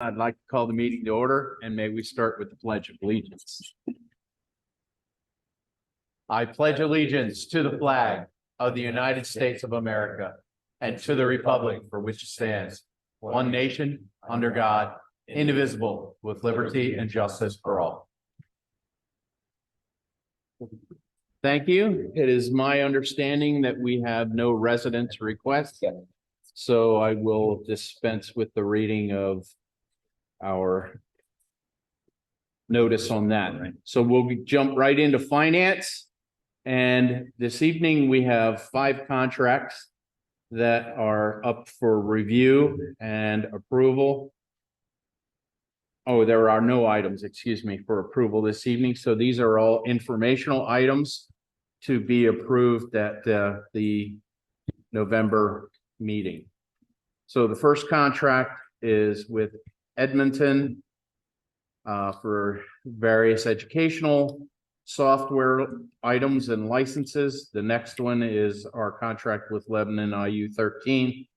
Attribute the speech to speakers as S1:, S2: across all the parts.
S1: I'd like to call the meeting to order, and may we start with the Pledge of Allegiance. I pledge allegiance to the flag of the United States of America and to the republic for which it stands, one nation, under God, indivisible, with liberty and justice for all. Thank you. It is my understanding that we have no residence requests, so I will dispense with the reading of our notice on that. So we'll jump right into finance. And this evening we have 5 contracts that are up for review and approval. Oh, there are no items, excuse me, for approval this evening. So these are all informational items to be approved at the November meeting. So the first contract is with Edmonton for various educational software items and licenses. The next one is our contract with Lebanon IU 13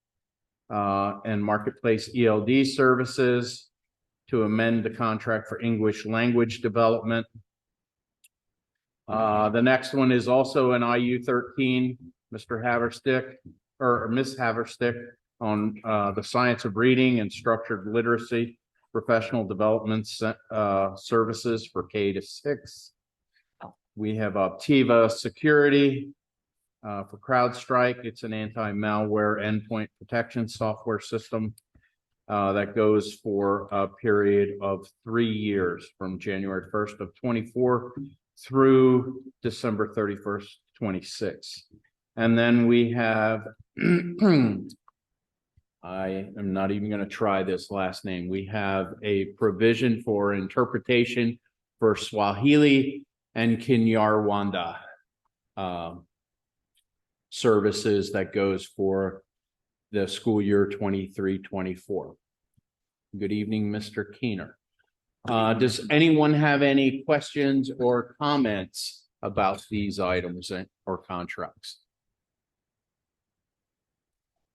S1: and Marketplace ELD services to amend the contract for English language development. The next one is also an IU 13, Mr. Haverstick or Miss Haverstick on the science of reading and structured literacy professional development services for K-6. We have Optiva Security for CrowdStrike. It's an anti-malware endpoint protection software system that goes for a period of 3 years from January 1st of 24 through December 31st, 26. And then we have I am not even going to try this last name. We have a provision for interpretation for Swahili and Kinyarwanda services that goes for the school year 23-24. Good evening, Mr. Keener. Does anyone have any questions or comments about these items or contracts?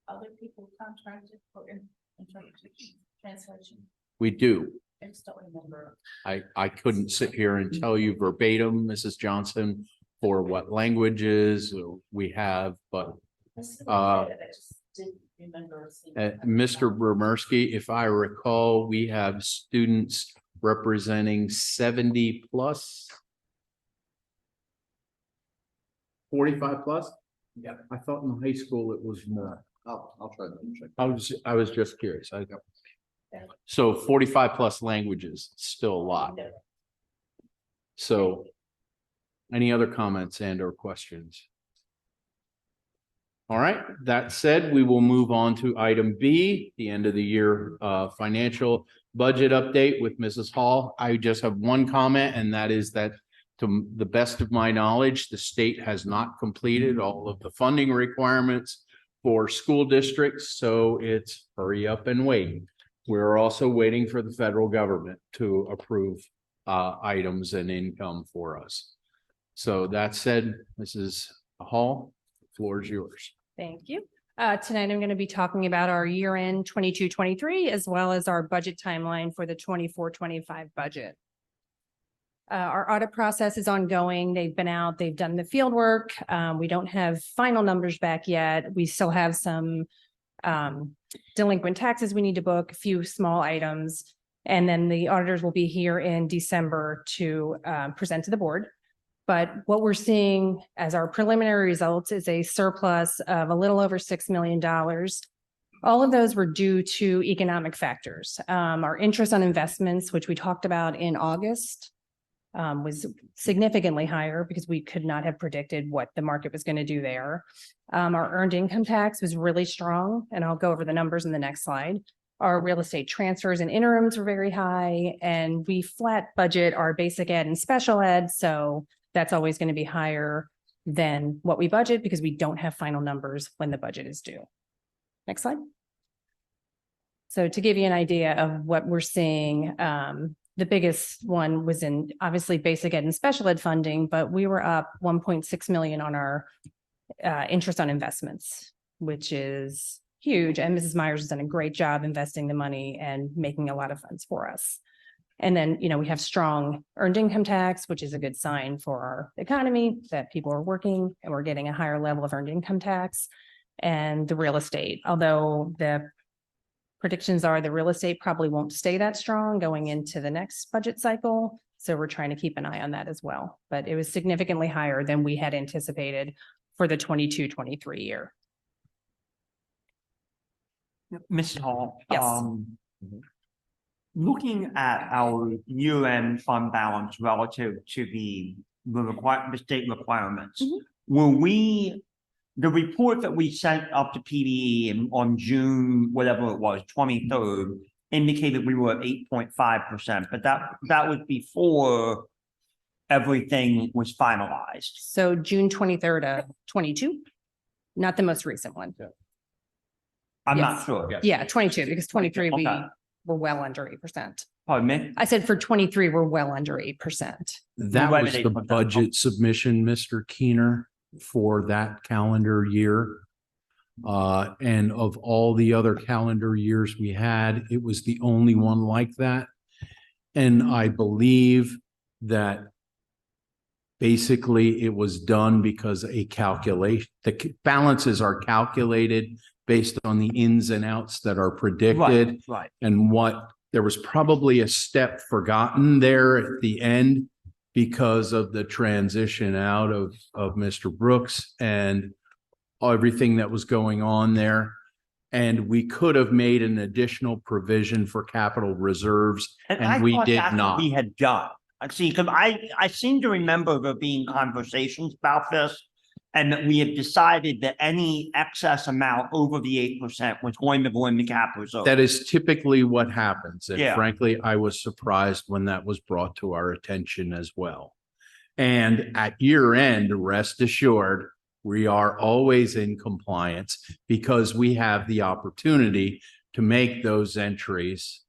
S2: Other people contracted for interpretation, translation?
S1: We do.
S2: I just don't remember.
S1: I couldn't sit here and tell you verbatim, Mrs. Johnson, for what languages we have, but
S2: I just didn't remember.
S1: Mr. Bremersky, if I recall, we have students representing 70 plus, 45 plus.
S3: Yeah.
S1: I thought in high school it was more.
S3: I'll try that and check.
S1: I was just curious. So 45 plus languages, still a lot. So any other comments and or questions? All right, that said, we will move on to item B, the end of the year financial budget update with Mrs. Hall. I just have one comment, and that is that to the best of my knowledge, the state has not completed all of the funding requirements for school districts, so it's hurry up and wait. We're also waiting for the federal government to approve items and income for us. So that said, Mrs. Hall, the floor is yours.
S4: Thank you. Tonight, I'm going to be talking about our year-end 22-23, as well as our budget timeline for the 24-25 budget. Our audit process is ongoing. They've been out, they've done the field work. We don't have final numbers back yet. We still have some delinquent taxes we need to book, a few small items, and then the auditors will be here in December to present to the board. But what we're seeing as our preliminary results is a surplus of a little over $6 million. All of those were due to economic factors. Our interest on investments, which we talked about in August, was significantly higher because we could not have predicted what the market was going to do there. Our earned income tax was really strong, and I'll go over the numbers in the next slide. Our real estate transfers and interims were very high, and we flat budget our basic ed and special ed, so that's always going to be higher than what we budget because we don't have final numbers when the budget is due. Next slide. So to give you an idea of what we're seeing, the biggest one was in obviously basic ed and special ed funding, but we were up 1.6 million on our interest on investments, which is huge. And Mrs. Myers has done a great job investing the money and making a lot of funds for us. And then, we have strong earned income tax, which is a good sign for our economy, that people are working and we're getting a higher level of earned income tax. And the real estate, although the predictions are the real estate probably won't stay that strong going into the next budget cycle. So we're trying to keep an eye on that as well. But it was significantly higher than we had anticipated for the 22-23 year.
S3: Mrs. Hall.
S4: Yes.
S3: Looking at our year-end fund balance relative to the state requirements,
S4: Mhm.
S3: will the report that we sent up to PDE on June, whatever it was, 23rd, indicated we were at 8.5%, but that was before everything was finalized.
S4: So June 23rd of 22, not the most recent one.
S3: I'm
S4: Yes.
S3: not sure.
S4: Yeah, 22, because 23, we
S3: Okay.
S4: were well under 8%.
S3: Pardon me?
S4: I said for 23, we're well under 8%.
S1: That
S3: Right
S1: was
S3: at
S1: the
S3: 8%.
S1: budget submission, Mr. Keener, for that calendar year. And of all the other calendar years we had, it was the only one like that. And I believe that basically it was done because the balances are calculated based on the ins and outs that are predicted.
S3: Right.
S1: And there was probably a step forgotten there at the end because of the transition out of Mr. Brooks and everything that was going on there. And we could have made an additional provision for capital reserves,
S3: I
S1: and we
S3: thought
S1: did
S3: that's what
S1: not.
S3: We had done. See, because I seem to remember there being conversations about this, and that we had decided that any excess amount over the 8% was going to go in the capital reserve.
S1: That is typically what happens. And
S3: Yeah.
S1: frankly, I was surprised when that was brought to our attention as well. And at year end, rest assured, we are always in compliance because we have the opportunity to make those entries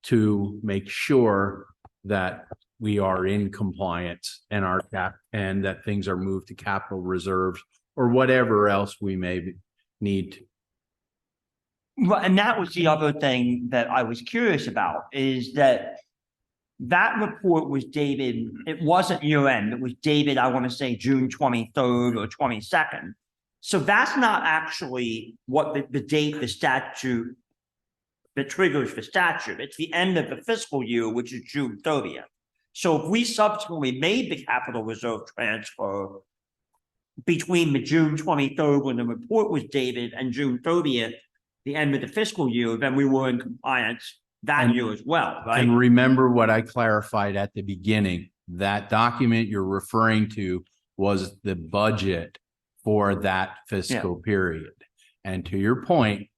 S1: to make sure that we are in compliance and and that things are moved to capital reserves or whatever else we may need to.
S3: Well, and that was the other thing that I was curious about, is that report was dated, it wasn't year end, it was dated, I want to say June 23rd or 22nd. So that's not actually what the date the statute that triggers the statute. It's the end of the fiscal year, which is June 30th. So if we subsequently made the capital reserve transfer between the June 23rd when the report was dated and June 30th, the end of the fiscal year, then we were in compliance that year as well, right?
S1: And remember what I clarified at the beginning, that document you're referring to was the budget for that fiscal period. And to your point,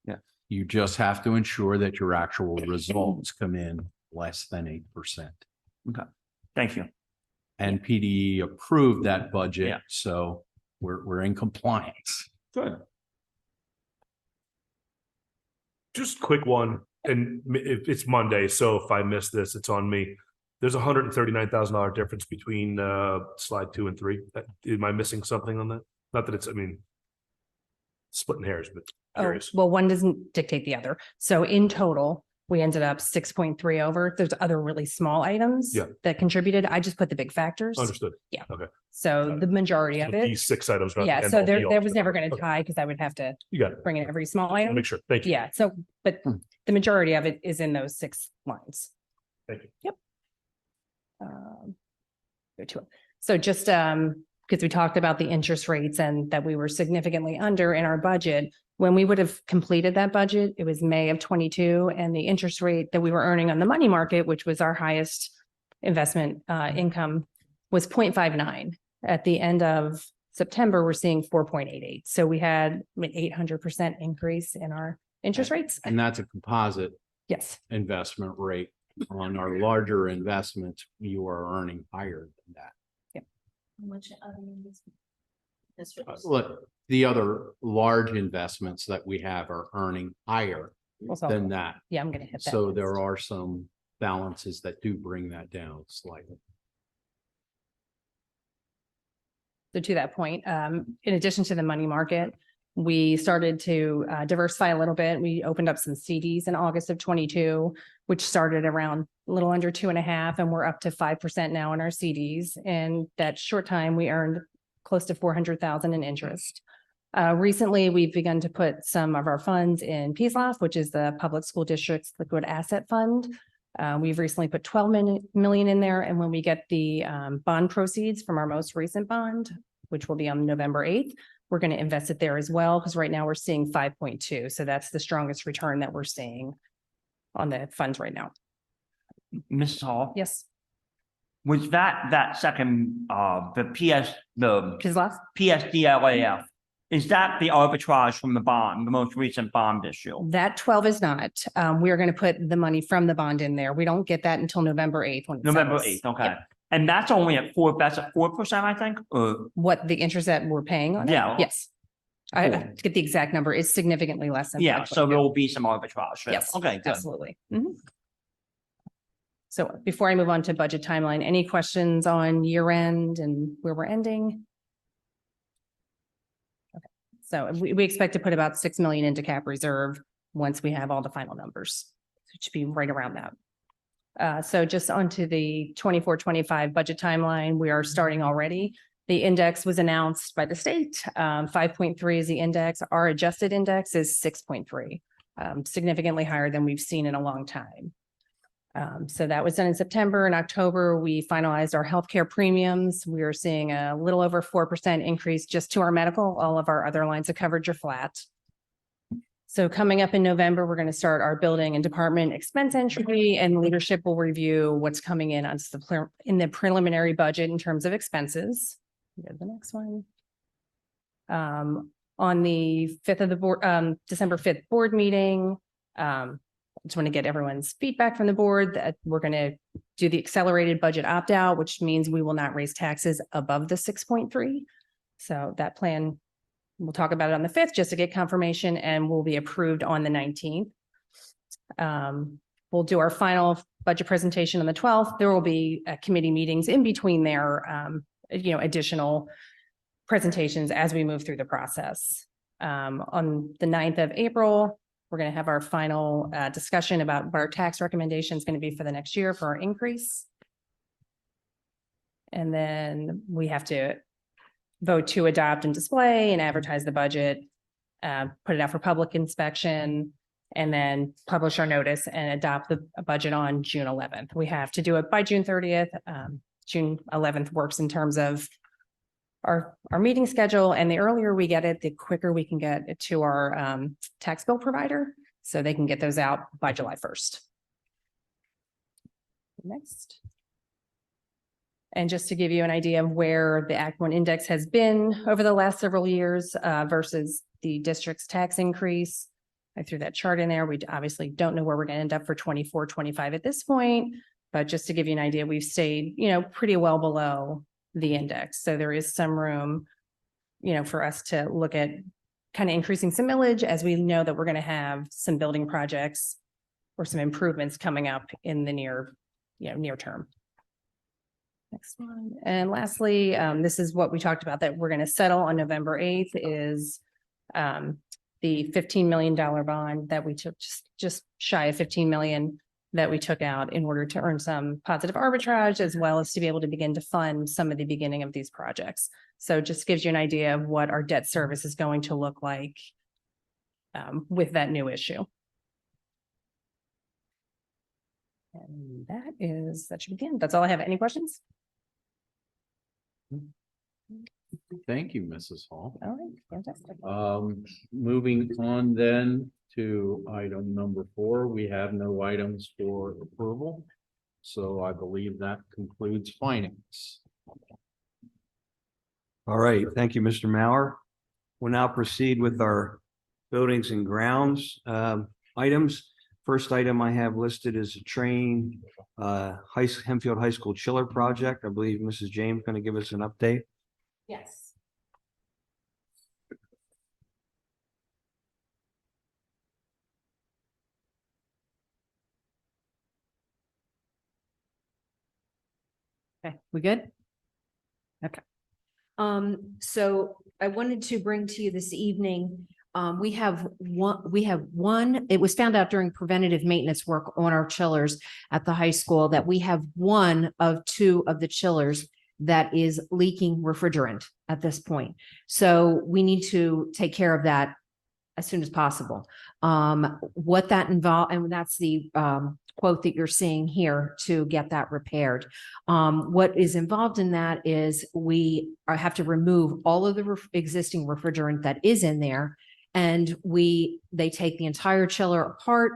S1: you just have to ensure that your actual results come in less than 8%.
S3: Okay, thank you.
S1: And PDE approved that budget,
S3: Yeah.
S1: so we're in compliance.
S3: Good.
S5: Just quick one, and if it's Monday, so if I miss this, it's on me. There's $139,000 difference between slide 2 and 3. Am I missing something on that? Not that it's, splitting hairs, but
S4: Oh,
S5: curious.
S4: well, one doesn't dictate the other. So in total, we ended up 6.3 over. There's other really small items
S5: Yeah.
S4: that contributed. I just put the big factors.
S5: Understood.
S4: So the majority of
S5: So
S4: it.
S5: These 6 items. are not the
S4: Yeah,
S5: end
S4: so
S5: all, be
S4: there
S5: all.
S4: was never going to
S5: Okay,
S4: tie because I would have to
S5: You got it.
S4: bring in every small
S5: I'll
S4: item.
S5: make sure. Thank you.
S4: Yeah, so, but the majority of it is in those 6 lines.
S5: Thank you.
S4: Go to it. So just, because we talked about the interest rates and that we were significantly under in our budget, when we would have completed that budget, it was May of 22, and the interest rate that we were earning on the money market, which was our highest investment income, was 0.59. At the end of September, we're seeing 4.88. So we had an 800% increase in our interest rates.
S1: And that's a composite
S4: Yes.
S1: investment rate. On our larger investments, you are earning higher than that.
S2: Which other investment? This was-
S1: Look, the other large investments that we have are earning higher
S4: Also,
S1: than that.
S4: yeah, I'm going to hit that.
S1: So
S4: next.
S1: there are some balances that do bring that down slightly.
S4: So to that point, in addition to the money market, We started to diversify a little bit. We opened up some CDs in August of 22, which started around a little under 2.5, and we're up to 5% now in our CDs. And that short time, we earned close to 400,000 in interest. Recently, we've begun to put some of our funds in PSLAF, which is the Public School District's Liquid Asset Fund. We've recently put 12 million in there, and when we get the bond proceeds from our most recent bond, which will be on November 8th, we're going to invest it there as well, because right now we're seeing 5.2. So that's the strongest return that we're seeing on the funds right now.
S3: Mrs. Hall?
S4: Yes,
S3: Was that second, the
S4: PSLAF?
S3: PSDLAF, is that the arbitrage from the bond, the most recent bond issue?
S4: That 12 is not. We are going to put the money from the bond in there. We don't get that until November 8th. When it
S3: November
S4: settles.
S3: 8th, okay.
S4: Yep.
S3: And that's only at 4%, I think, or,
S4: What the interest that we're paying on it?
S3: Yeah.
S4: Yes. I
S3: Cool.
S4: to get the exact number is significantly less than.
S3: yeah, so
S4: 5.2.
S3: there will be some arbitrage. there.
S4: Yes.
S3: Okay, good.
S4: Absolutely. Mhm. So before I move on to budget timeline, any questions on year end and where we're ending? Okay, so we expect to put about 6 million into cap reserve once we have all the final numbers. It should be right around that. So just onto the 24-25 budget timeline, we are starting already. The index was announced by the state. 5.3 is the index. Our adjusted index is 6.3, significantly higher than we've seen in a long time. So that was done in September. In October, we finalized our healthcare premiums. We are seeing a little over 4% increase just to our medical. All of our other lines of coverage are flat. So coming up in November, we're going to start our building and department expense entry, and leadership will review what's coming in on in the preliminary budget in terms of expenses. Go to the next one. On the 5th of the board, December 5th board meeting, just want to get everyone's feedback from the board that we're going to do the accelerated budget opt-out, which means we will not raise taxes above the 6.3. So that plan, we'll talk about it on the 5th just to get confirmation, and will be approved on the 19th. We'll do our final budget presentation on the 12th. There will be committee meetings in between there, additional presentations as we move through the process. On the 9th of April, we're going to have our final discussion about what our tax recommendation is going to be for the next year for our increase. And then we have to vote to adopt and display and advertise the budget, put it out for public inspection, and then publish our notice and adopt the budget on June 11th. We have to do it by June 30th. June 11th works in terms of our meeting schedule, and the earlier we get it, the quicker we can get it to our tax bill provider, so they can get those out by July 1st. Next. And just to give you an idea of where the Act 1 index has been over the last several years versus the district's tax increase. I threw that chart in there. We obviously don't know where we're going to end up for 24-25 at this point, but just to give you an idea, we've stayed, pretty well below the index. So there is some room, for us to look at kind of increasing some millage, as we know that we're going to have some building projects or some improvements coming up in the near term. Next one. And lastly, this is what we talked about that we're going to settle on November 8th is the $15 million bond that we took, just shy of 15 million that we took out in order to earn some positive arbitrage, as well as to be able to begin to fund some of the beginning of these projects. So just gives you an idea of what our debt service is going to look like with that new issue. And that should be the end. That's all I have. Any questions?
S1: Thank you, Mrs. Hall.
S4: All right, fantastic.
S1: Moving on then to item number 4, we have no items for approval. So I believe that concludes finance.
S6: All right, thank you, Mr. Mauer. We'll now proceed with our buildings and grounds items. First item I have listed is a train Hempfield High School chiller project. I believe Mrs. James going to give us an update.
S4: Yes. Okay, we good? Okay.
S7: So I wanted to bring to you this evening, we have one, it was found out during preventative maintenance work on our chillers at the high school that we have one of two of the chillers that is leaking refrigerant at this point. So we need to take care of that as soon as possible. What that involve, and that's the quote that you're seeing here to get that repaired. What is involved in that is have to remove all of the existing refrigerant that is in there. And they take the entire chiller apart.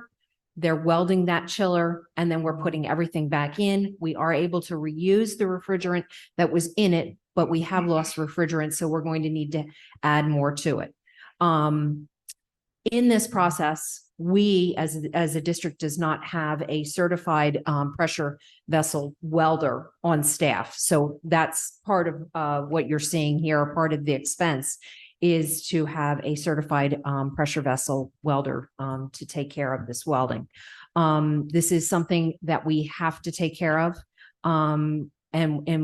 S7: They're welding that chiller and then we're putting everything back in. We are able to reuse the refrigerant that was in it, but we have lost refrigerant. So we're going to need to add more to it. In this process, we as a district does not have a certified pressure vessel welder on staff. So that's part of what you're seeing here. Part of the expense is to have a certified pressure vessel welder to take care of this welding. This is something that we have to take care of. And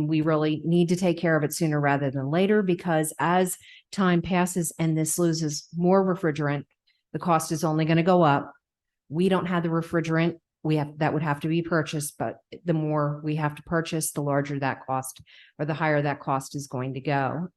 S7: we really need to take care of it sooner rather than later, because as time passes and this loses more refrigerant, the cost is only going to go up. We don't have the refrigerant. That would have to be purchased, but the more we have to purchase, the larger that cost or the higher that cost is going to go.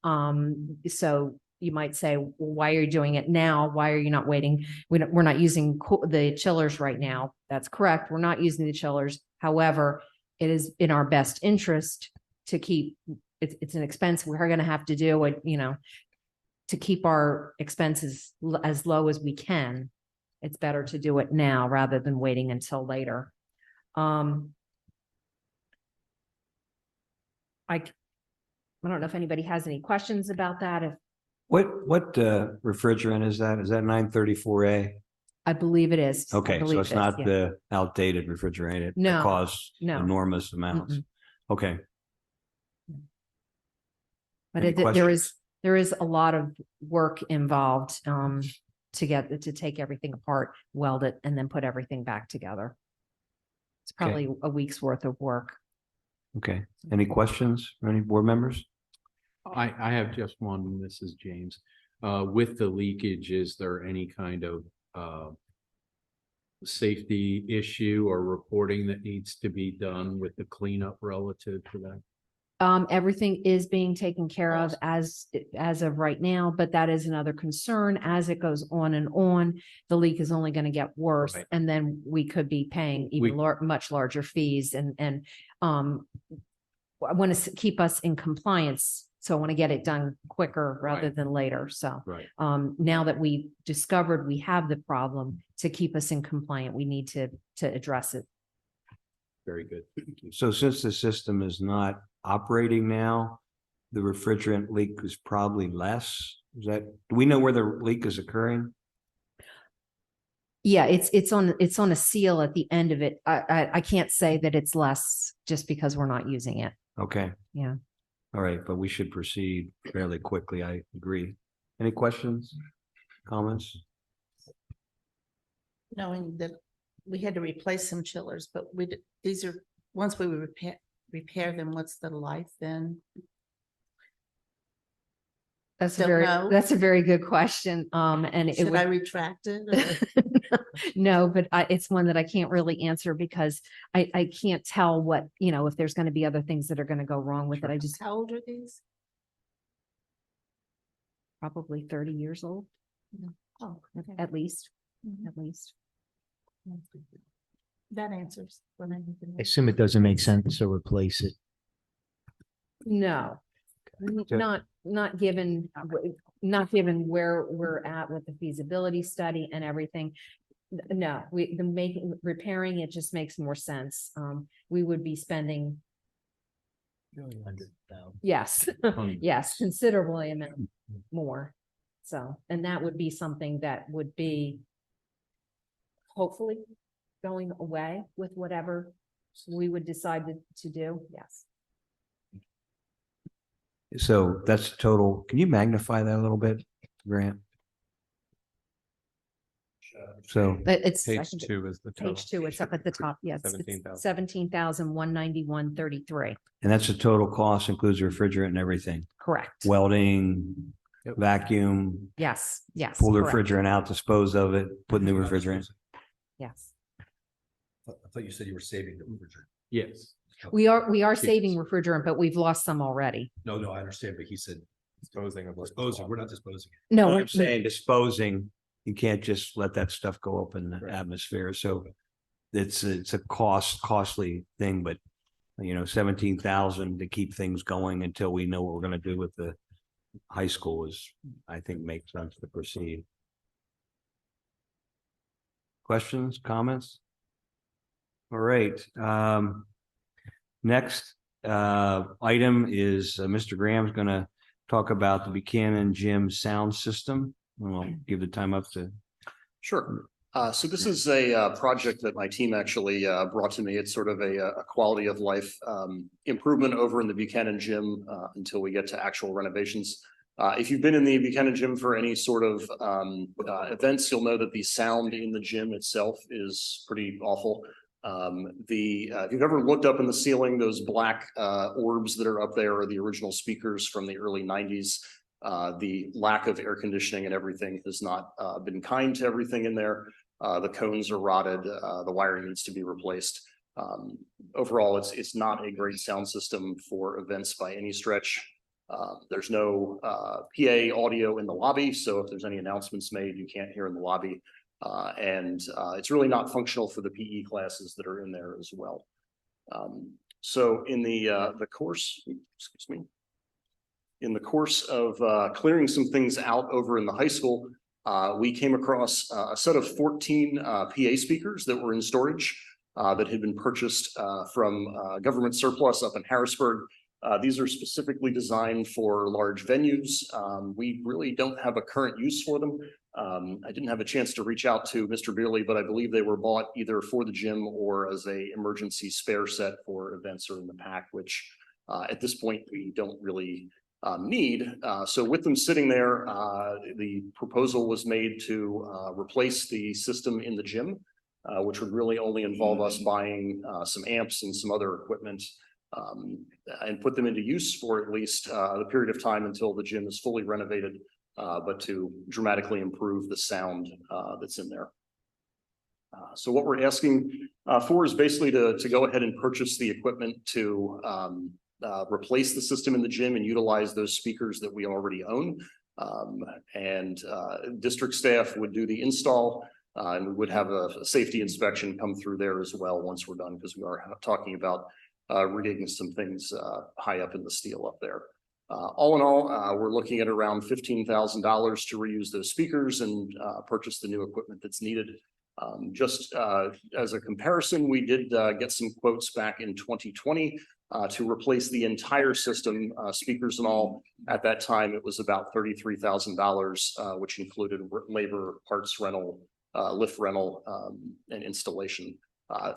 S7: So you might say, well, why are you doing it now? Why are you not waiting? We're not using the chillers right now. That's correct. We're not using the chillers. However, it is in our best interest to keep, it's an expense we're going to have to do it, to keep our expenses as low as we can. It's better to do it now rather than waiting until later. I don't know if anybody has any questions about that.
S6: What refrigerant is that? Is that 934A?
S7: I believe it is. I
S6: Okay, so
S7: believe
S6: it's
S7: it is,
S6: not
S7: yeah.
S6: the outdated refrigerant
S7: No,
S6: that costs
S7: no.
S6: enormous amounts.
S7: Mm-mm.
S6: Okay.
S7: But
S6: Any
S7: there is a lot of work involved to take everything apart, weld it, and then put everything back together. It's probably a week's worth of work.
S6: Okay. Any questions from any board members?
S1: I have just one, this is James. With the leakage, is there any kind of safety issue or reporting that needs to be done with the cleanup relative to that?
S7: Everything is being taken care of as of right now, but that is another concern. As it goes on and on, the leak is only going to get worse.
S1: Right.
S7: And then we could be paying even much larger fees and I want to keep us in compliance. So I want to get it done quicker rather
S1: Right.
S7: than later. So
S1: Right.
S7: now that we discovered we have the problem, to keep us in compliant, we need to address it.
S1: Very good. Thank you.
S6: So since the system is not operating now, the refrigerant leak is probably less. Do we know where the leak is occurring?
S7: Yeah, it's on a seal at the end of it. I can't say that it's less just because we're not using it.
S6: Okay.
S7: Yeah.
S6: All right, but we should proceed fairly quickly. I agree. Any questions, comments?
S2: Knowing that we had to replace some chillers, but these are, once we repair them, what's the life then?
S7: That's
S2: Don't know.
S7: that's a very good question. And it
S2: Should I
S7: would,
S2: retract it? Or-
S7: no, but it's one that I can't really answer because I can't tell what, if there's going to be other things that are going to go wrong with it. I just
S2: How old are these?
S7: probably 30 years old,
S2: Oh, okay.
S7: at least,
S2: Mhm.
S7: at least.
S2: That answers what I need to know.
S8: I assume it doesn't make sense to replace it.
S7: No, not given where we're at with the feasibility study and everything. No, repairing it just makes more sense. We would be spending, yes, yes, considerably amount more. So, and that would be something that would be hopefully going away with whatever we would decide to do. Yes.
S6: So that's total. Can you magnify that a little bit, Grant? So
S7: But it's. I
S9: Page
S7: think it-
S9: 2 is the
S7: Page two, it's up at the top. Yes.
S9: 17,000.
S7: 17,191.33.
S6: and that's the total cost, includes refrigerant and everything,
S7: Correct.
S6: welding, vacuum,
S7: Yes, yes.
S6: pull the
S7: correct.
S6: refrigerant out, dispose of it, put new refrigerant.
S7: Yes.
S10: I thought you said you were saving the refrigerant.
S1: Yes.
S7: We are saving refrigerant, but we've lost some already.
S10: No, I understand, but he said
S9: Disposing of what.
S10: disposing, we're not disposing.
S7: No,
S6: I'm saying disposing, you can't just let that stuff go up in the atmosphere, so it's a costly thing, but 17,000 to keep things going until we know what we're gonna do with the high school is, I think, makes sense to proceed. Questions, comments? All right, next item is Mr. Graham's gonna talk about the Buchanan Gym sound system. And we'll give the time up to.
S11: Sure. So this is a project that my team actually brought to me. It's sort of a quality of life improvement over in the Buchanan Gym until we get to actual renovations. If you've been in the Buchanan Gym for any sort of events, you'll know that the sound in the gym itself is pretty awful. If you've ever looked up in the ceiling, those black orbs that are up there are the original speakers from the early 90s. The lack of air conditioning and everything has not been kind to everything in there. The cones are rotted, the wiring needs to be replaced. Overall, it's not a great sound system for events by any stretch. There's no PA audio in the lobby, so if there's any announcements made, you can't hear in the lobby. And it's really not functional for the PE classes that are in there as well. So in the course, excuse me, in the course of clearing some things out over in the high school, we came across a set of 14 PA speakers that were in storage that had been purchased from government surplus up in Harrisburg. These are specifically designed for large venues. We really don't have a current use for them. I didn't have a chance to reach out to Mr. Beerley, but I believe they were bought either for the gym or as a emergency spare set for events or in the pack, which at this point we don't really need. So with them sitting there, the proposal was made to replace the system in the gym, which would really only involve us buying some amps and some other equipment and put them into use for at least the period of time until the gym is fully renovated, but to dramatically improve the sound that's in there. So what we're asking for is basically to go ahead and purchase the equipment to replace the system in the gym and utilize those speakers that we already own. District staff would do the install and we would have a safety inspection come through there as well once we're done, because we are talking about rigging some things high up in the steel up there. All in all, we're looking at around $15,000 to reuse those speakers and purchase the new equipment that's needed. Just as a comparison, we did get some quotes back in 2020 to replace the entire system, speakers and all. At that time, it was about $33,000, which included labor, parts rental, lift rental, and installation.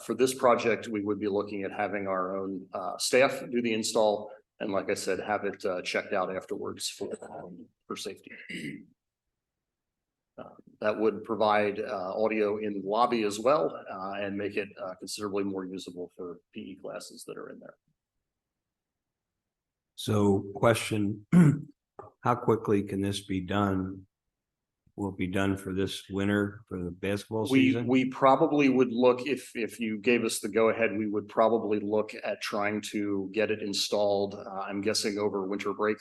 S11: For this project, we would be looking at having our own staff do the install, and like I said, have it checked out afterwards for safety. That would provide audio in the lobby as well, and make it considerably more usable for PE classes that are in there.
S6: So question, how quickly can this be done? Will it be done for this winter for the basketball season?
S11: We probably would look, if you gave us the go ahead, we would probably look at trying to get it installed. I'm guessing over winter break,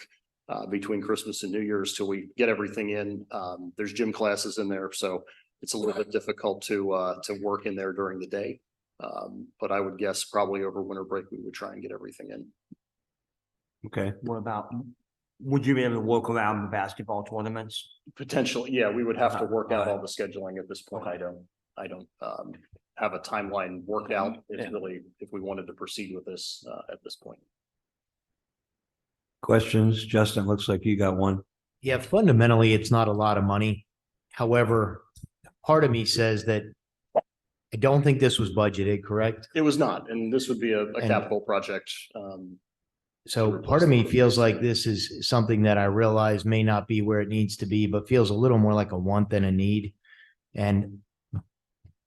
S11: between Christmas and New Year's till we get everything in. There's gym classes in there, so it's a little bit difficult to work in there during the day. But I would guess probably over winter break, we would try and get everything in.
S6: Okay,
S3: What about, would you be able to work around the basketball tournaments?
S11: Potentially, yeah, we would have to work out all the scheduling at this point. I don't have a timeline worked out. It's really if we wanted to proceed with this at this point.
S6: questions? Justin, looks like you got one.
S8: Yeah, fundamentally, it's not a lot of money. However, part of me says that I don't think this was budgeted, correct?
S11: It was not, and this would be a
S8: And-
S11: capital project.
S8: So part of me feels like this is something that I realize may not be where it needs to be, but feels a little more like a want than a need. And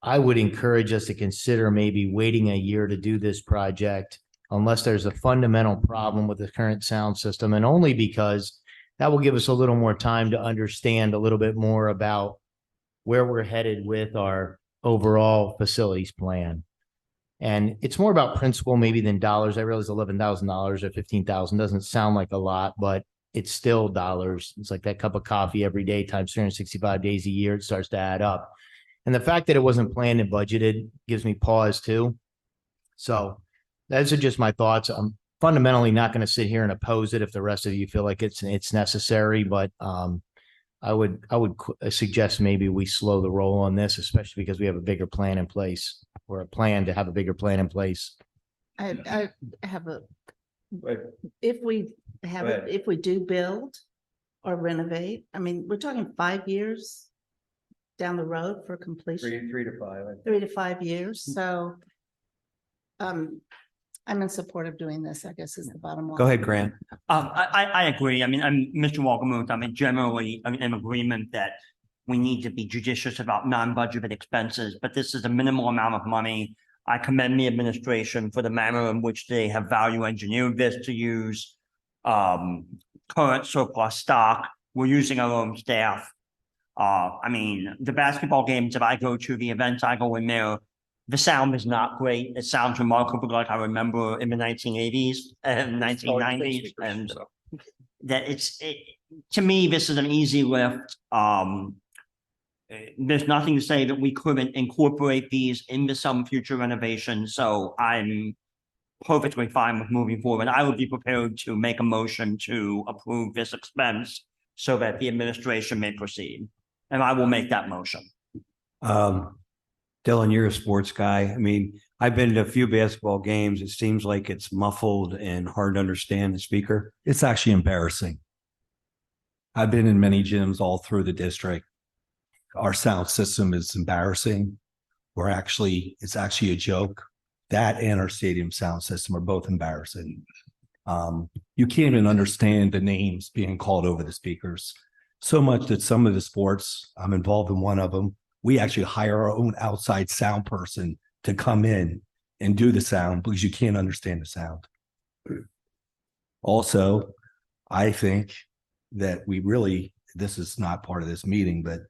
S8: I would encourage us to consider maybe waiting a year to do this project unless there's a fundamental problem with the current sound system, and only because that will give us a little more time to understand a little bit more about where we're headed with our overall facilities plan. And it's more about principle maybe than dollars. I realize $11,000 or $15,000 doesn't sound like a lot, but it's still dollars. It's like that cup of coffee every day times 365 days a year. It starts to add up. And the fact that it wasn't planned and budgeted gives me pause too. So those are just my thoughts. I'm fundamentally not going to sit here and oppose it if the rest of you feel like it's necessary, but I would suggest maybe we slow the roll on this, especially because we have a bigger plan in place, or a plan to have a bigger plan in place.
S2: I have a,
S6: Right.
S2: if we have,
S6: Go ahead.
S2: if we do build or renovate, I mean, we're talking 5 years down the road for completion,
S6: 3 to 5.
S2: 3 to 5 years. So I'm in support of doing this, I guess is the bottom line.
S6: Go ahead, Grant.
S3: I agree. I mean, Mr. Walker, I mean, generally, I'm in agreement that we need to be judicious about non-budgeted expenses, but this is a minimal amount of money. I commend the administration for the manner in which they have value engineered this to use current surplus stock. We're using our own staff. I mean, the basketball games that I go to, the events I go in there, the sound is not great. It sounds remarkable, like I remember in the 1980s and 1990s, and that to me, this is an easy lift. There's nothing to say that we couldn't incorporate these into some future renovations, so I'm perfectly fine with moving forward. I would be prepared to make a motion to approve this expense so that the administration may proceed, and I will make that motion.
S6: Dylan, you're a sports guy. I mean, I've been to a few basketball games. It seems like it's muffled and hard to understand the speaker.
S10: It's actually embarrassing. I've been in many gyms all through the district. Our sound system is embarrassing. It's actually a joke. That and our stadium sound system are both embarrassing. You can't even understand the names being called over the speakers. So much that some of the sports, I'm involved in one of them, we actually hire our own outside sound person to come in and do the sound because you can't understand the sound. Also, I think that this is not part of this meeting, but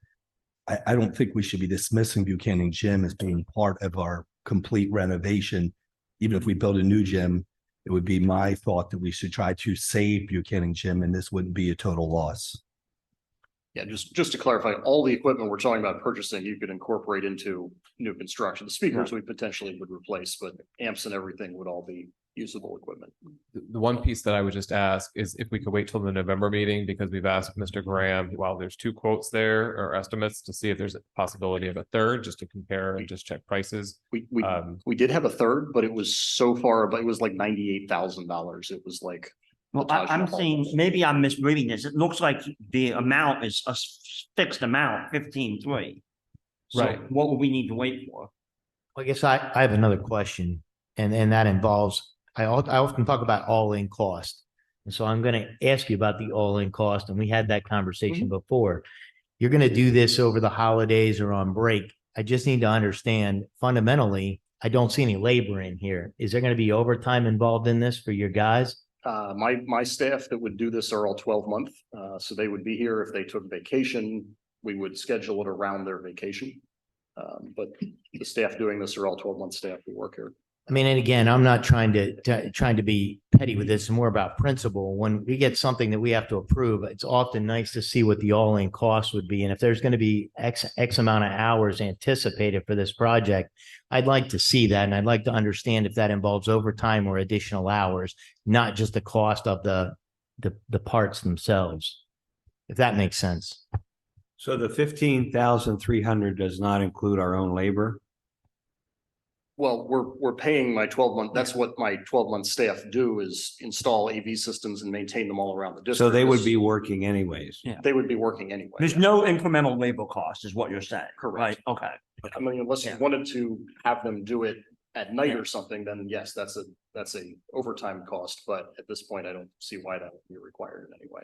S10: I don't think we should be dismissing Buchanan Gym as being part of our complete renovation. Even if we build a new gym, it would be my thought that we should try to save Buchanan Gym, and this wouldn't be a total loss.
S11: Yeah, just to clarify, all the equipment we're talking about purchasing, you could incorporate into new construction. The speakers we potentially would replace, but amps and everything would all be usable equipment.
S9: The one piece that I would just ask is if we could wait till the November meeting, because we've asked Mr. Graham, while there's 2 quotes there or estimates, to see if there's a possibility of a third, just to compare and just check prices.
S11: We did have a third, but it was so far, but it was like $98,000. It was like.
S3: Well, I'm saying, maybe I'm misreading this. It looks like the amount is a fixed amount, 15.3. So
S9: Right.
S3: what would we need to wait for?
S8: I guess I have another question, and that involves, I often talk about all-in cost. And so I'm going to ask you about the all-in cost, and we had that conversation before. You're going to do this over the holidays or on break. I just need to understand, fundamentally, I don't see any labor in here. Is there going to be overtime involved in this for your guys?
S11: My staff that would do this are all 12-month, so they would be here if they took vacation. We would schedule it around their vacation. But the staff doing this are all 12-month staff who work here.
S8: I mean, and again, I'm not trying to be petty with this. It's more about principle. When we get something that we have to approve, it's often nice to see what the all-in cost would be. And if there's going to be X amount of hours anticipated for this project, I'd like to see that. And I'd like to understand if that involves overtime or additional hours, not just the cost of the parts themselves, if that makes sense.
S6: So the 15,300 does not include our own labor?
S11: Well, we're paying my 12-month, that's what my 12-month staff do, is install AV systems and maintain them all around the district.
S6: So they would be working anyways.
S3: Yeah.
S11: They would be working anyway.
S3: There's no incremental labor cost is what you're saying.
S11: Correct.
S3: Right, okay.
S11: I mean, unless you
S3: Yeah.
S11: wanted to have them do it at night
S3: Yeah.
S11: or something, then yes, that's a overtime cost. But at this point, I don't see why that would be required in any way.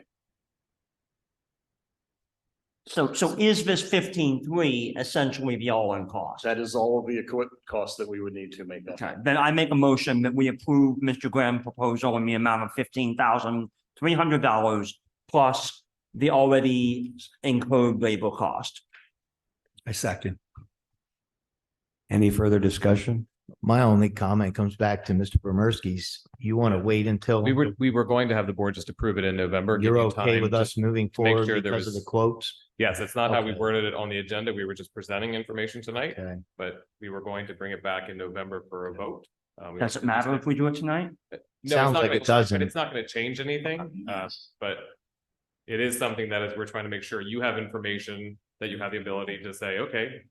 S3: So is this 15.3 essentially the all-in cost?
S11: That is all of the equipment costs that we would need to make that.
S3: Okay, then I make a motion that we approve Mr. Graham's proposal in the amount of $15,300 plus the already incurred labor cost.
S10: I second.
S6: Any further discussion?
S8: My only comment comes back to Mr. Bomersky's. You want to wait until
S9: We were going to have the board just approve it in November. give
S8: you're
S9: you
S8: okay
S9: time
S8: with us
S9: just-
S8: moving forward
S9: sure there
S8: because of the
S9: was-
S8: quotes?
S9: Yes, that's not how we
S8: Okay.
S9: worded it on the agenda. We were just presenting information tonight,
S8: Okay.
S9: but we were going to bring it back in November for a vote. We
S3: Does it
S9: just-
S3: matter if we do it tonight?
S9: No, it's
S8: Sounds
S9: not
S8: like
S9: gonna
S8: it
S9: change-
S8: doesn't.
S9: But it's not going to change anything, but it is something that is, we're trying to make sure you have information that you have the ability to say, okay,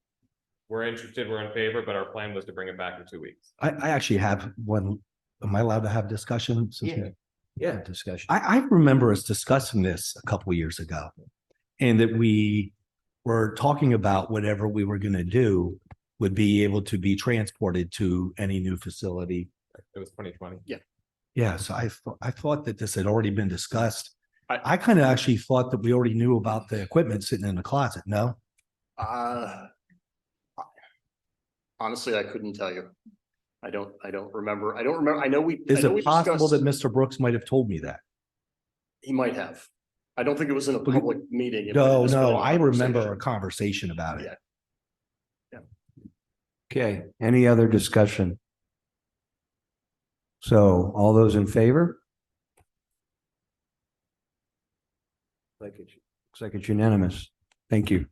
S9: we're interested, we're in favor, but our plan was to bring it back in 2 weeks.
S10: I actually have one. Am I allowed to have discussion?
S8: Yeah, discussion.
S10: I remember us discussing this a couple of years ago. And that we were talking about whatever we were going to do would be able to be transported to any new facility.
S9: It was 2020.
S10: Yeah, so I thought that this had already been discussed.
S11: I-
S10: I kind of actually thought that we already knew about the equipment sitting in the closet. No?
S11: Honestly, I couldn't tell you. I don't remember. I know we. I
S10: Is
S11: know we
S10: it possible
S11: discussed-
S10: that Mr. Brooks might have told me that?
S11: He might have. I don't think it was in a public meeting. It might have
S10: No,
S11: just been
S10: no,
S11: a
S10: I remember
S11: conversation.
S10: a conversation about it.
S11: Yeah.
S6: Okay, any other discussion? So all those in favor? Looks like it's unanimous. Thank you.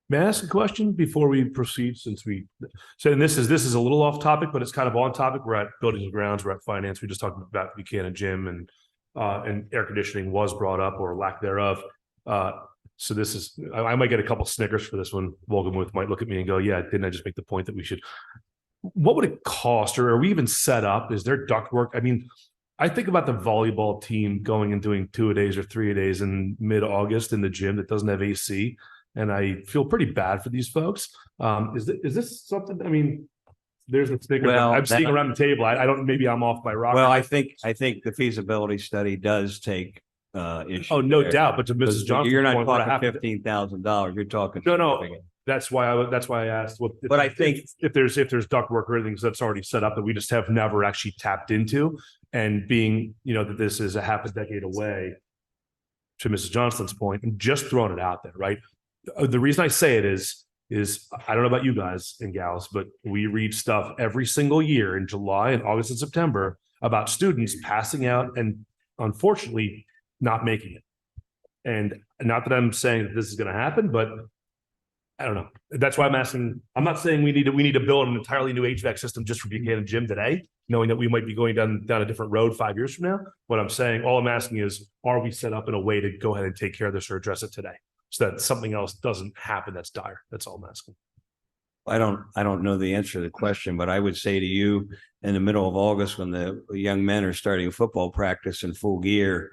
S5: May I ask a question before we proceed, since this is a little off topic, but it's kind of on topic. We're at buildings and grounds, we're at finance. We just talked about Buchanan Gym and air conditioning was brought up or lack thereof. So this is, I might get a couple Snickers for this one. Wolgamuth might look at me and go, yeah, didn't I just make the point that we should, what would it cost, or are we even set up? Is there ductwork? I mean, I think about the volleyball team going and doing 2-a-days or 3-a-days in mid-August in the gym that doesn't have AC. And I feel pretty bad for these folks. Is this something, I mean, there's a Snicker
S6: Well,
S5: I'm seeing
S6: that-
S5: around the table. I don't, maybe I'm off my rocker.
S6: Well, I think the feasibility study does take issue.
S5: Oh, no
S6: there.
S5: doubt, but to Mrs. Johnson.
S6: You're not talking $15,000, you're talking.
S5: No. That's why I asked what.
S6: But I think-
S5: if there's ductwork or anything that's already set up that we just have never actually tapped into, and being, that this is a half a decade away. To Mrs. Johnston's point, and just throwing it out there, right? The reason I say it is I don't know about you guys and gals, but we read stuff every single year in July and August and September about students passing out and unfortunately not making it. And not that I'm saying that this is going to happen, but I don't know. That's why I'm asking. I'm not saying we need to build an entirely new HVAC system just for Buchanan Gym today, knowing that we might be going down a different road 5 years from now. What I'm saying, all I'm asking is, are we set up in a way to go ahead and take care of this or address it today, so that something else doesn't happen that's dire? That's all I'm asking.
S6: I don't know the answer to the question, but I would say to you, in the middle of August, when the young men are starting football practice in full gear,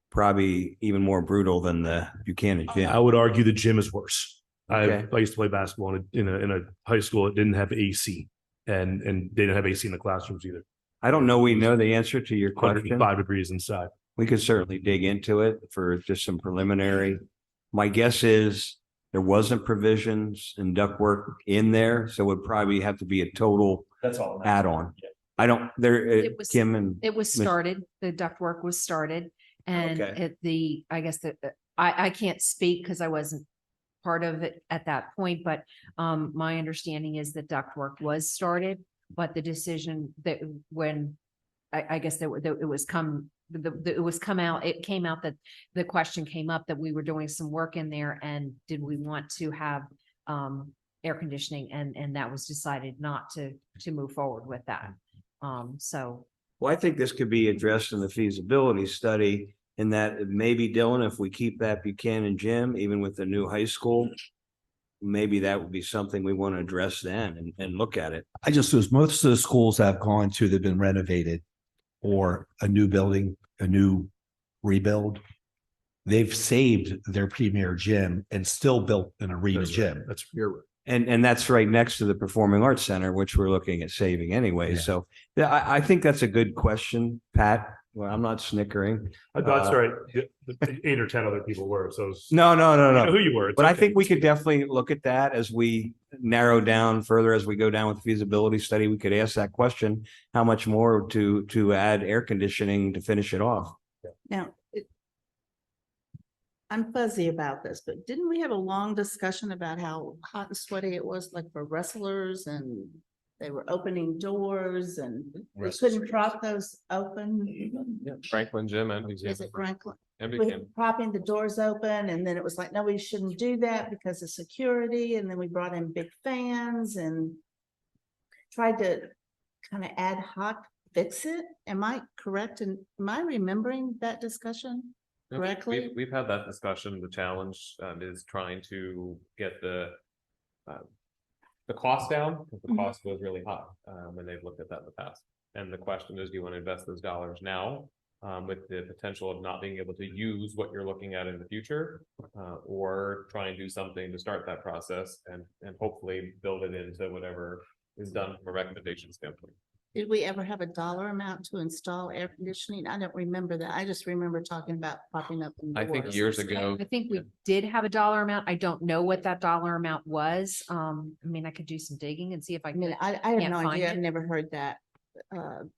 S6: probably even more brutal than the Buchanan
S5: I
S6: gym.
S5: would argue the gym is worse.
S6: Okay.
S5: I used to play basketball in a high school that didn't have AC, and they didn't have AC in the classrooms either.
S6: I don't know, we know the answer to your question.
S5: 105 degrees inside.
S6: We could certainly dig into it for just some preliminary. My guess is there wasn't provisions and ductwork in there, so it would probably have to be a total
S5: That's all.
S6: add-on. I don't, there,
S7: It was-
S6: Kim and.
S7: It was
S6: Miss-
S7: started, the ductwork was started and
S6: Okay.
S7: I guess that, I can't speak because I wasn't part of it at that point, but my understanding is that ductwork was started, but the decision that when I guess that it was it came out that the question came up that we were doing some work in there and did we want to have air conditioning and that was decided not to move forward with that. So
S6: Well, I think this could be addressed in the feasibility study in that maybe, Dylan, if we keep that Buchanan gym, even with the new high school, maybe that would be something we want to address then and look at it.
S10: I just, as most of the schools I've gone to, they've been renovated or a new building, a new rebuild. They've saved their premier gym and still built an arena
S5: That's right.
S10: gym.
S5: That's you're right.
S6: And that's right next to the Performing Arts Center, which we're looking at saving anyway.
S10: Yeah.
S6: So yeah, I think that's a good question, Pat. Well, I'm not snickering.
S5: That's right. The 8 or 10 other people were, so.
S6: No, no, no,
S5: You know
S6: no.
S5: who you were. It's
S6: But I
S5: okay.
S6: think we could definitely look at that as we narrow down further, as we go down with the feasibility study. We could ask that question, how much more to add air conditioning to finish it off?
S2: Now, I'm fuzzy about this, but didn't we have a long discussion about how hot and sweaty it was like for wrestlers and they were opening doors and we couldn't prop those open?
S9: Franklin Gym and
S2: Is it Franklin? We
S9: Buchanan.
S2: were propping the doors open and then it was like, no, we shouldn't do that because of security. And then we brought in big fans and tried to kind of ad hoc fix it. Am I correct? And am I remembering that discussion
S9: No,
S2: correctly?
S9: We've had that discussion. The challenge is trying to get the cost down, because the
S2: Mhm.
S9: cost was really high, when they've looked at that in the past. And the question is, do you want to invest those dollars now, with the potential of not being able to use what you're looking at in the future? Or try and do something to start that process and hopefully build it into whatever is done from a recommendation standpoint.
S2: Did we ever have a dollar amount to install air conditioning? I don't remember that. I just remember talking about popping up.
S9: I think years ago.
S7: I think we did have a dollar amount. I don't know what that dollar amount was. I mean, I could do some digging and see if I
S2: I mean,
S7: can.
S2: I have
S7: Can't
S2: no
S7: find
S2: idea.
S7: it.
S2: I've never heard that.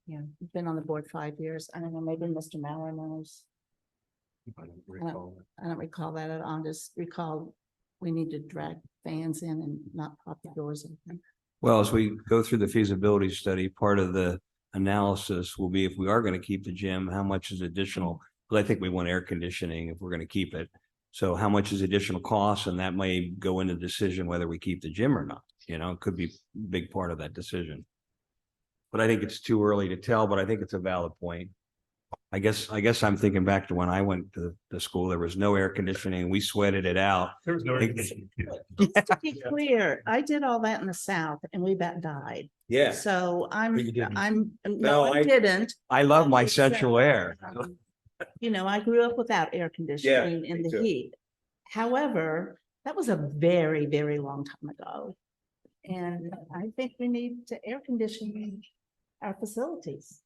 S7: Yeah.
S2: Been on the board 5 years. I don't know, maybe Mr. Mauer knows. I don't recall that at all. I just recall we need to drag fans in and not pop the doors open.
S6: Well, as we go through the feasibility study, part of the analysis will be if we are going to keep the gym, how much is additional? Because I think we want air conditioning if we're going to keep it. So how much is additional cost? And that may go into the decision whether we keep the gym or not. You know, it could be a big part of that decision. But I think it's too early to tell, but I think it's a valid point. I guess I'm thinking back to when I went to school, there was no air conditioning. We sweated it out.
S5: There was no. recognition.
S2: Just to be clear, I did all that in the South and we about died.
S6: Yeah,
S2: So
S6: But you didn't.
S2: no,
S6: No,
S2: I
S6: I-
S2: didn't.
S6: I love my central air.
S2: You know, I grew up without air conditioning in
S6: me
S2: the
S6: too.
S2: heat. However, that was a very, very long time ago. And I think we need to air condition our facilities.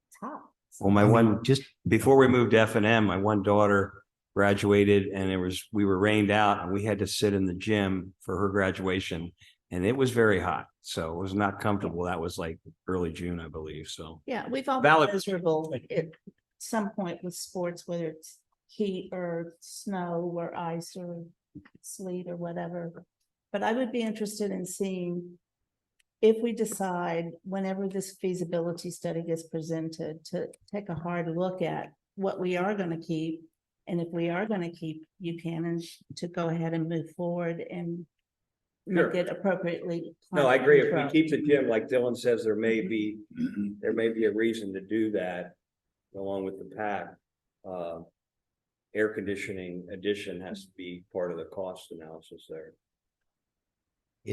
S2: It's hot.
S6: Well, my one, just before we moved to F and M, my one daughter graduated and we were rained out and we had to sit in the gym for her graduation. And it was very hot, so it was not comfortable. That was like early June, I believe, so.
S2: Yeah, we've all
S6: Valid.
S2: been miserable at some point with sports, whether it's heat or snow or ice or sleet or whatever. But I would be interested in seeing if we decide, whenever this feasibility study gets presented, to take a hard look at what we are gonna keep. And if we are gonna keep Buchanan, to go ahead and move forward and make
S6: Sure.
S2: it appropriately.
S6: No, I agree. If we
S2: controlled.
S6: keep the gym, like Dylan says, there may be a reason to do that along with the pack. Air conditioning addition has to be part of the cost analysis there.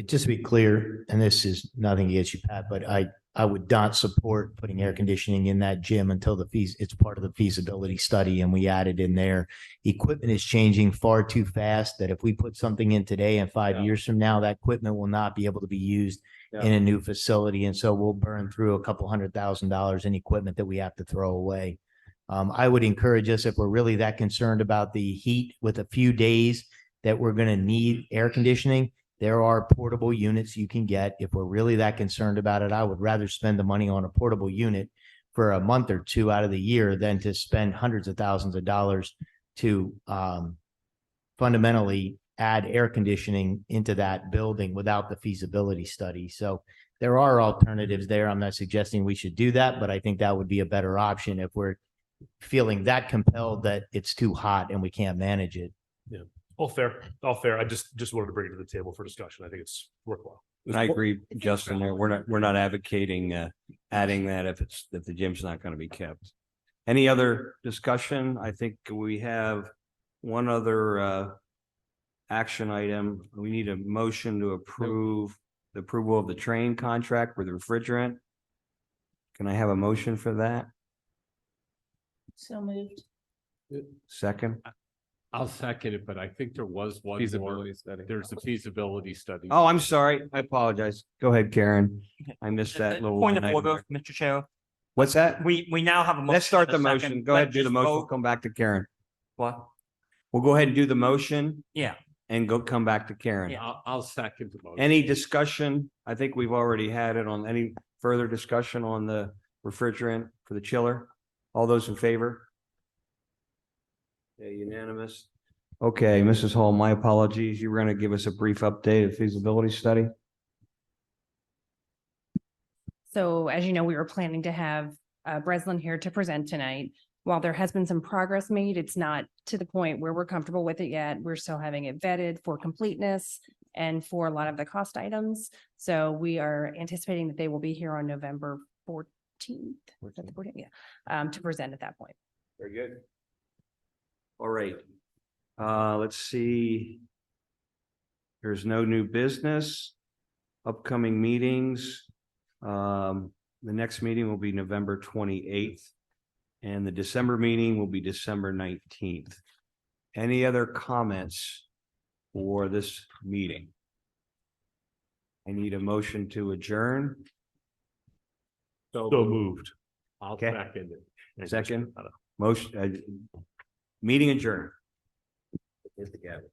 S8: Just to be clear, and this is nothing against you, Pat, but I would not support putting air conditioning in that gym until it's part of the feasibility study and we added in there. Equipment is changing far too fast that if we put something in today and 5
S6: Yeah.
S8: years from now, that equipment will not be able to be used in
S6: Yeah.
S8: a new facility. And so we'll burn through a couple $100,000 in equipment that we have to throw away. I would encourage us, if we're really that concerned about the heat with a few days that we're going to need air conditioning, there are portable units you can get. If we're really that concerned about it, I would rather spend the money on a portable unit for a month or two out of the year than to spend hundreds of thousands of dollars to fundamentally add air conditioning into that building without the feasibility study. So there are alternatives there. I'm not suggesting we should do that, but I think that would be a better option if we're feeling that compelled that it's too hot and we can't manage it.
S5: All fair, all fair. I just wanted to bring it to the table for discussion. I think it's worthwhile.
S6: And I agree, Justin, there. We're not advocating adding that if the gym's not going to be kept. Any other discussion? I think we have one other action item. We need a motion to approve the approval of the train contract with refrigerant. Can I have a motion for that?
S2: So moved.
S6: Second?
S12: I'll second it, but I think there was one more.
S9: Feasibility study.
S12: There's a feasibility study.
S6: Oh, I'm sorry. I apologize. Go ahead, Karen. I missed that little.
S3: Point of
S6: item
S3: order,
S6: there.
S3: Mr. Chair.
S6: What's that?
S3: We now have a.
S6: Let's start the
S3: and a
S6: motion.
S3: second.
S6: Go ahead,
S3: Let's
S6: do the
S3: just
S6: motion. We'll
S3: vote.
S6: come back to Karen.
S3: What?
S6: We'll go ahead and do the motion
S3: Yeah,
S6: and come back to Karen.
S3: Yeah.
S12: I'll second the motion.
S6: Any discussion? I think we've already had it on any further discussion on the refrigerant for the chiller. All those in favor? Okay, unanimous. Okay, Mrs. Hall, my apologies. You were going to give us a brief update of feasibility study.
S4: So as you know, we were planning to have Breslin here to present tonight. While there has been some progress made, it's not to the point where we're comfortable with it yet. We're still having it vetted for completeness and for a lot of the cost items. So we are anticipating that they will be here on November 14th. Was that the 14th? Yeah, to present at that point.
S6: Very good. All right. Let's see. There's no new business. Upcoming meetings. The next meeting will be November 28th. And the December meeting will be December 19th. Any other comments for this meeting? I need a motion to adjourn.
S5: So moved.
S12: I'll
S6: Okay.
S12: second it.
S6: Second, motion, meeting adjourned. Hit the gavel.